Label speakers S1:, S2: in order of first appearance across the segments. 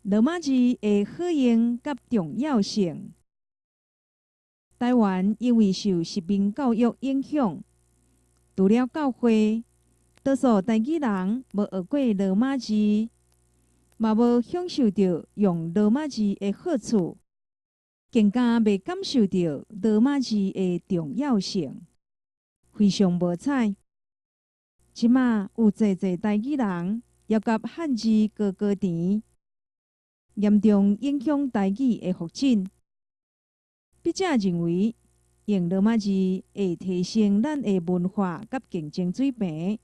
S1: 罗马字的好用甲重要性。台湾因为受殖民教育影响，除了教会，多数台语人无学过罗马字，嘛无享受到用罗马字的好处，更加未感受到罗马字的重要性，非常无彩。即马有侪侪台语人要甲汉字高高甜，严重影响台语的发展。笔者认为，用罗马字会提升咱的文化甲竞争水平。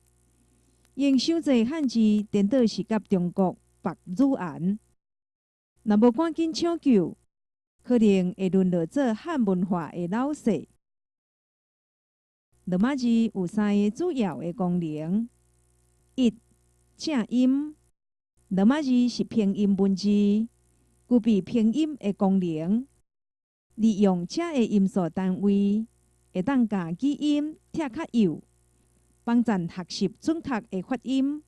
S1: 用伤侪汉字颠倒是甲中国白语言，若无赶紧抢救，可能会沦落做汉文化的老舍。罗马字有3个主要的功能：一、正音。罗马字是拼音文字，具备拼音的功能。利用这个音素单位，会当甲语音拆较幼，帮助学习准确的发音。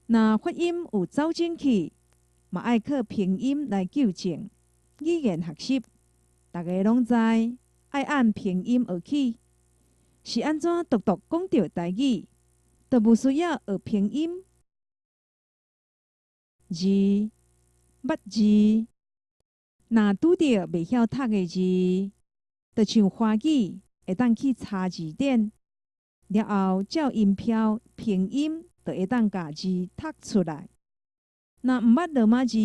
S1: 若发音有走进去，嘛爱靠拼音来纠正。语言学习，大家拢知，爱按拼音学起。是安怎独独讲到台语，都无需要学拼音。二、捌字。若拄着袂晓读的字，就像华语，会当去查字典，了后照音标拼音，就会当甲字读出来。若毋捌罗马字，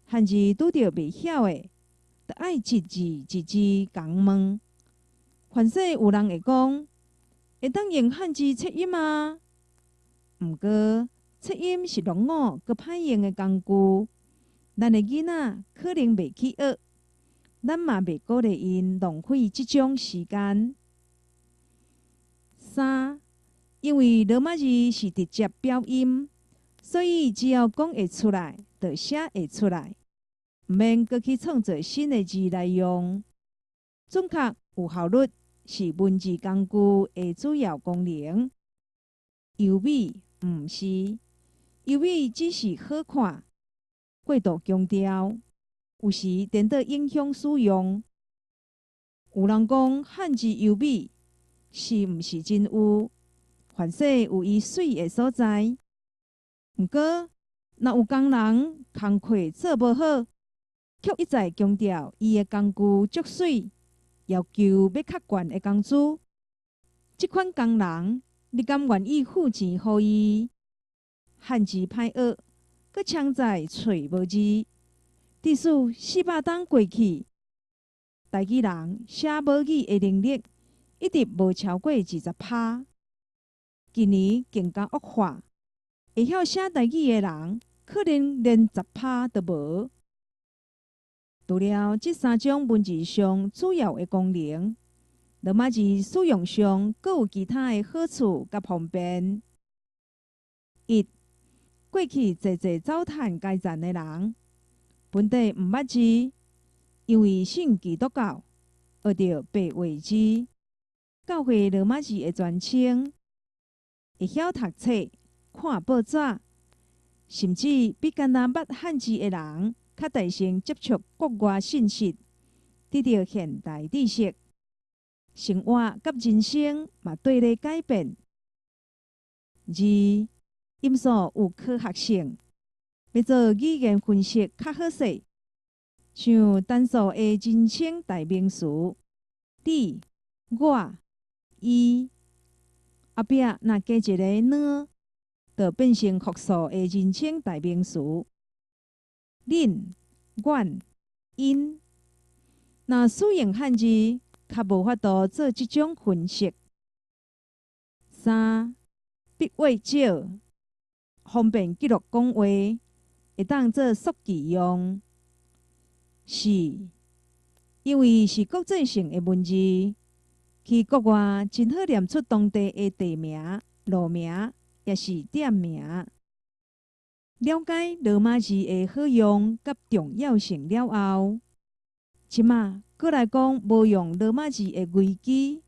S1: 汉字拄着袂晓的，就爱一字一字共问。凡说有人会讲，会当用汉字测音吗？毋过测音是落伍佮歹用的工具。咱的囡仔可能袂去学，咱嘛袂鼓励因浪费即种时间。三、因为罗马字是直接标音，所以只要讲会出来，就写会出来，毋免搁去创造新的字来用。准确有效率是文字工具的主要功能。优美毋是，优美只是好看。过度强调，有时颠倒影响使用。有人讲汉字优美，是毋是真有？凡说有伊水的所在。毋过，若有工人工课做无好，却一再强调伊的工具足水，要求要较悬的工资，即款工人，你敢愿意付钱予伊？汉字歹学。搁强在找无字，即使400冬过去，台语人写母语的能力一直无超过20%。今年更加恶化，会晓写台语的人可能连10%都无。除了这3种文字上主要的功能，罗马字使用上阁有其他的好处甲方便。一、过去侪侪走趁阶层的人，本地毋捌字，因为信基督教，学着白话字，教会罗马字的全称，会晓读册、看报纸，甚至比干那捌汉字的人较耐心接触国外信息，得到现代知识，生活甲人生嘛对咧改变。二、音素有科学性，要做语言分析较好势。像单数的人称代名词，你、我、伊，后壁若加一个呢，就变成复数的人称代名词。恁、阮、因。若使用汉字，较无法度做即种分析。三、笔画少。方便记录讲话，会当做速记用。4. 因为是国际性的文字，去国外真好念出当地的地名、路名，也是店名。了解罗马字的好用甲重要性了后，即马搁来讲无用罗马字的危机。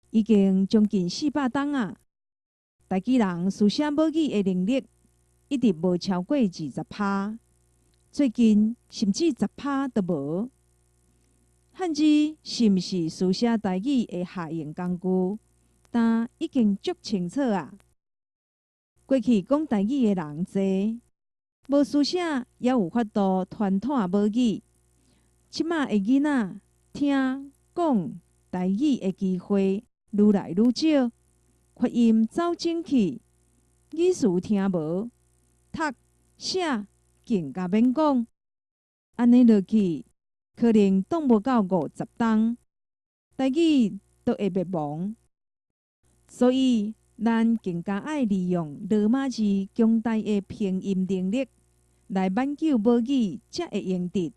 S1: 已经将近400冬啊！台语人书写母语的能力一直无超过20%，最近甚至10%都无。汉字是毋是书写台语的下用工具？但已经足清楚啊。过去讲台语的人济，无书写也有法度传统母语。即马的囡仔听讲台语的机会愈来愈少，发音走进去，语词听无，读写更加免讲。安尼落去，可能挡无到50冬，台语都会灭亡。所以，咱更加爱利用罗马字强大的拼音能力，来挽救母语才会用得。